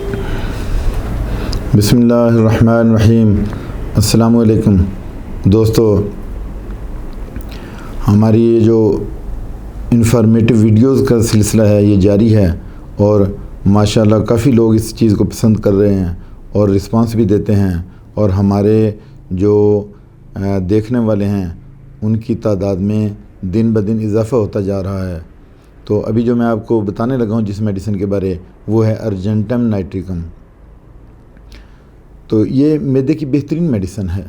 بسم اللہ الرحمن الرحیم۔ السلام علیکم دوستو، ہماری یہ جو انفارمیٹو ویڈیوز کا سلسلہ ہے یہ جاری ہے، اور ماشاءاللہ کافی لوگ اس چیز کو پسند کر رہے ہیں اور رسپانس بھی دیتے ہیں، اور ہمارے جو دیکھنے والے ہیں ان کی تعداد میں دن بدن اضافہ ہوتا جا رہا ہے۔ تو ابھی جو میں آپ کو بتانے لگا ہوں جس میڈیسن کے بارے، وہ ہے ارجنٹم نائٹریکم۔ تو یہ معدے کی بہترین میڈیسن ہے،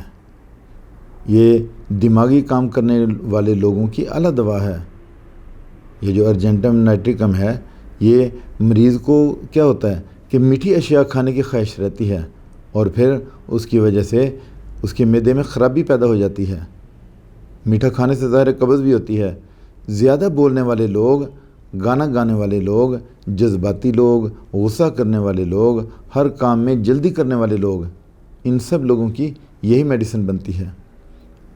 یہ دماغی کام کرنے والے لوگوں کی اعلیٰ دوا ہے۔ یہ جو ارجنٹم نائٹریکم ہے، یہ مریض کو کیا ہوتا ہے کہ میٹھی اشیاء کھانے کی خواہش رہتی ہے، اور پھر اس کی وجہ سے اس کے معدے میں خرابی پیدا ہو جاتی ہے۔ میٹھا کھانے سے ظاہر قبض بھی ہوتی ہے۔ زیادہ بولنے والے لوگ، گانا گانے والے لوگ، جذباتی لوگ، غصہ کرنے والے لوگ، ہر کام میں جلدی کرنے والے لوگ، ان سب لوگوں کی یہی میڈیسن بنتی ہے۔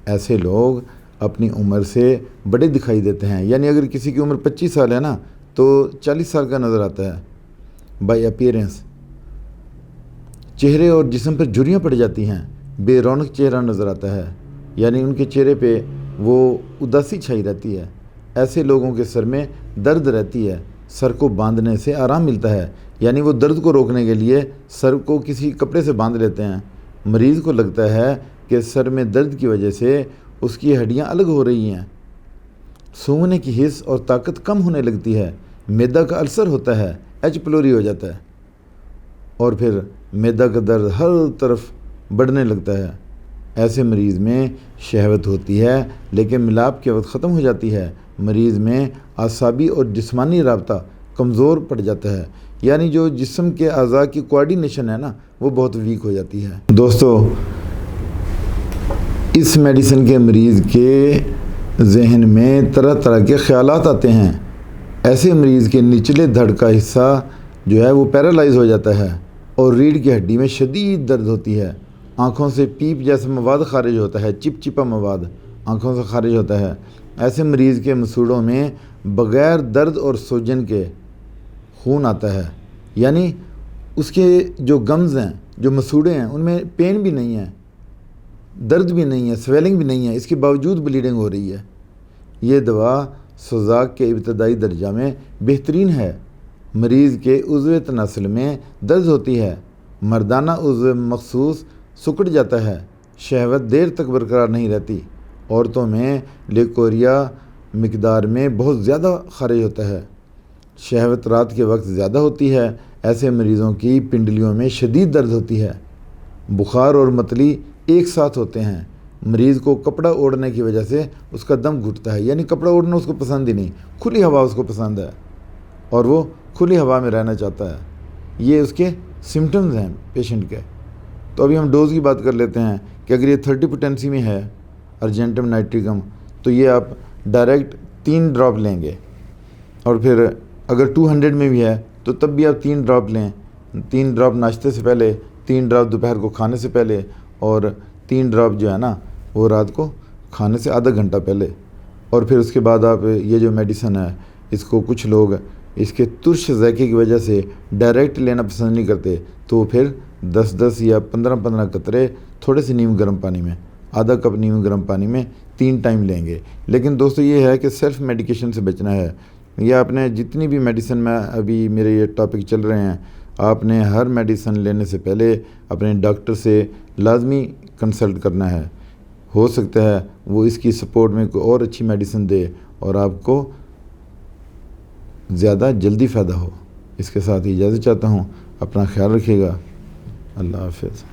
ایسے لوگ اپنی عمر سے بڑے دکھائی دیتے ہیں، یعنی اگر کسی کی عمر 25 سال ہے نا تو 40 سال کا نظر آتا ہے بائی اپیئرنس۔ چہرے اور جسم پر جھریاں پڑ جاتی ہیں، بے رونق چہرہ نظر آتا ہے، یعنی ان کے چہرے پہ وہ اداسی چھائی رہتی ہے۔ ایسے لوگوں کے سر میں درد رہتی ہے، سر کو باندھنے سے آرام ملتا ہے، یعنی وہ درد کو روکنے کے لیے سر کو کسی کپڑے سے باندھ لیتے ہیں۔ مریض کو لگتا ہے کہ سر میں درد کی وجہ سے اس کی ہڈیاں الگ ہو رہی ہیں، سونگنے کی حس اور طاقت کم ہونے لگتی ہے، معدہ کا السر ہوتا ہے، ایچ پیلوری ہو جاتا ہے، اور پھر معدہ کا درد ہر طرف بڑھنے لگتا ہے۔ ایسے مریض میں شہوت ہوتی ہے لیکن ملاپ کے وقت ختم ہو جاتی ہے۔ مریض میں اعصابی اور جسمانی رابطہ کمزور پڑ جاتا ہے، یعنی جو جسم کے اعضاء کی کوارڈینیشن ہے نا وہ بہت ویک ہو جاتی ہے۔ دوستو، اس میڈیسن کے مریض کے ذہن میں طرح طرح کے خیالات آتے ہیں۔ ایسے مریض کے نچلے دھڑ کا حصہ جو ہے وہ پیرالائز ہو جاتا ہے، اور ریڑھ کی ہڈی میں شدید درد ہوتی ہے۔ آنکھوں سے پیپ جیسا مواد خارج ہوتا ہے، چپ چپا مواد آنکھوں سے خارج ہوتا ہے۔ ایسے مریض کے مسوڑوں میں بغیر درد اور سوجن کے خون آتا ہے، یعنی اس کے جو گمز ہیں، جو مسوڑے ہیں، ان میں پین بھی نہیں ہے، درد بھی نہیں ہے، سویلنگ بھی نہیں ہے، اس کے باوجود بلیڈنگ ہو رہی ہے۔ یہ دوا سوزاک کے ابتدائی درجہ میں بہترین ہے۔ مریض کے عضو تناسل میں درد ہوتی ہے، مردانہ عضو مخصوص سکڑ جاتا ہے، شہوت دیر تک برقرار نہیں رہتی، عورتوں میں لیکوریا مقدار میں بہت زیادہ خارج ہوتا ہے، شہوت رات کے وقت زیادہ ہوتی ہے۔ ایسے مریضوں کی پنڈلیوں میں شدید درد ہوتی ہے، بخار اور متلی ایک ساتھ ہوتے ہیں۔ مریض کو کپڑا اوڑھنے کی وجہ سے اس کا دم گھٹتا ہے، یعنی کپڑا اوڑھنا اس کو پسند ہی نہیں، کھلی ہوا اس کو پسند ہے، اور وہ کھلی ہوا میں رہنا چاہتا ہے۔ یہ اس کے سمٹمز ہیں پیشنٹ کے۔ تو ابھی ہم ڈوز کی بات کر لیتے ہیں کہ اگر یہ 30 پوٹینسی میں ہے ارجنٹم نائٹریکم تو یہ آپ ڈائریکٹ 3 ڈراپ لیں گے، اور پھر اگر 200 میں بھی ہے تو تب بھی آپ 3 ڈراپ لیں، 3 ڈراپ ناشتے سے پہلے، 3 ڈراپ دوپہر کو کھانے سے پہلے، اور 3 ڈراپ جو ہے نا وہ رات کو کھانے سے آدھا گھنٹہ پہلے۔ اور پھر اس کے بعد آپ یہ جو میڈیسن ہے اس کو کچھ لوگ اس کے ترش ذائقے کی وجہ سے ڈائریکٹ لینا پسند نہیں کرتے، تو پھر 10 یا 15 قطرے تھوڑے سے نیم گرم پانی میں، آدھا کپ نیم گرم پانی میں 3 ٹائم لیں گے۔ لیکن دوستو یہ ہے کہ سیلف میڈیکیشن سے بچنا ہے۔ یہ آپ نے جتنی بھی میڈیسن میں ابھی میرے یہ ٹاپک چل رہے ہیں، آپ نے ہر میڈیسن لینے سے پہلے اپنے ڈاکٹر سے لازمی کنسلٹ کرنا ہے۔ ہو سکتا ہے وہ اس کی سپورٹ میں کوئی اور اچھی میڈیسن دے اور آپ کو زیادہ جلدی فائدہ ہو۔ اس کے ساتھ اجازت چاہتا ہوں، اپنا خیال رکھیے گا۔ اللہ حافظ۔